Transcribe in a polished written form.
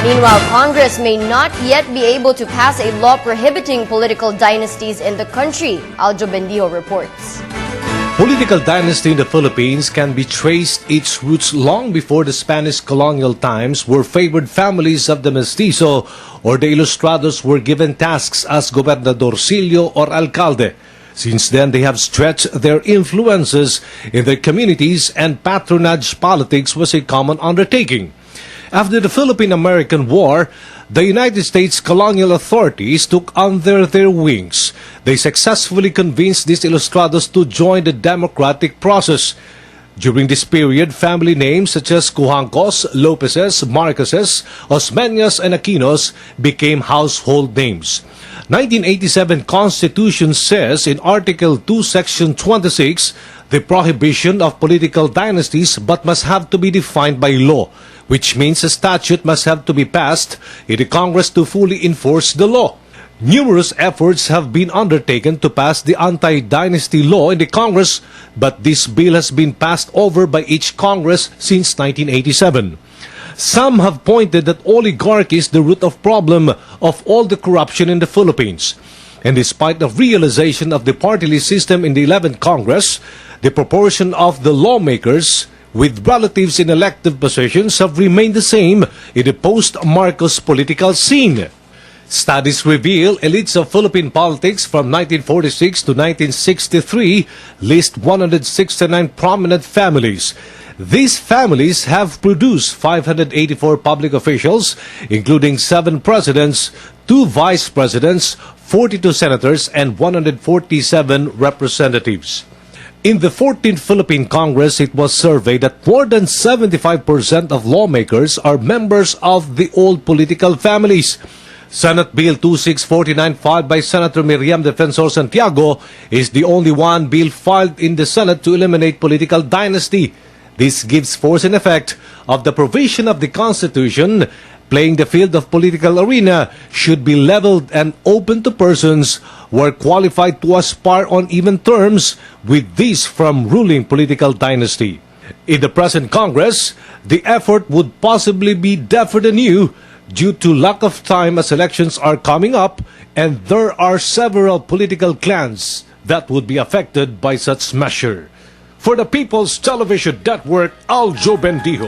Meanwhile, Congress may not yet be able to pass a law prohibiting political dynasties in the country, Aljo Bendijo reports. Political dynasty in the Philippines can be traced its roots long before the Spanish colonial times, where favored families of the mestizo or the ilustrados were given tasks as gobernadorcillo or alcalde. Since then, they have stretched their influences in their communities, and patronage politics was a common undertaking. After the Philippine-American War, the United States colonial authorities took under their wings. They successfully convinced these ilustrados to join the democratic process. During this period, family names such as Cujancos, Lopezes, Marqueses, Osmeñas, and Aquinos became household names. 1987 Constitution says in Article 2, Section 26, the prohibition of political dynasties but must have to be defined by law, which means a statute must have to be passed in the Congress to fully enforce the law. Numerous efforts have been undertaken to pass the anti-dynasty law in the Congress, but this bill has been passed over by each Congress since 1987. Some have pointed that oligarchy is the root of problem of all the corruption in the Philippines. And despite the realization of the party-list system in the 11th Congress, the proportion of the lawmakers with relatives in elective positions have remained the same in the post-Marcos political scene. Studies reveal elites of Philippine politics from 1946 to 1963 list 169 prominent families. These families have produced 584 public officials, including 7 presidents, 2 vice presidents, 42 senators, and 147 representatives. In the 14th Philippine Congress, it was surveyed that more than 75% of lawmakers are members of the old political families. Senate Bill 2649, filed by Senator Miriam Defensor Santiago, is the only one bill filed in the Senate to eliminate political dynasty. This gives force and effect of the provision of the Constitution. Playing the field of political arena should be leveled and open to persons who are qualified to aspire on even terms with these from ruling political dynasty. In the present Congress, the effort would possibly be deferred anew due to lack of time as elections are coming up, and there are several political clans that would be affected by such measure. For the People's Television Network, Aljo Bendijo.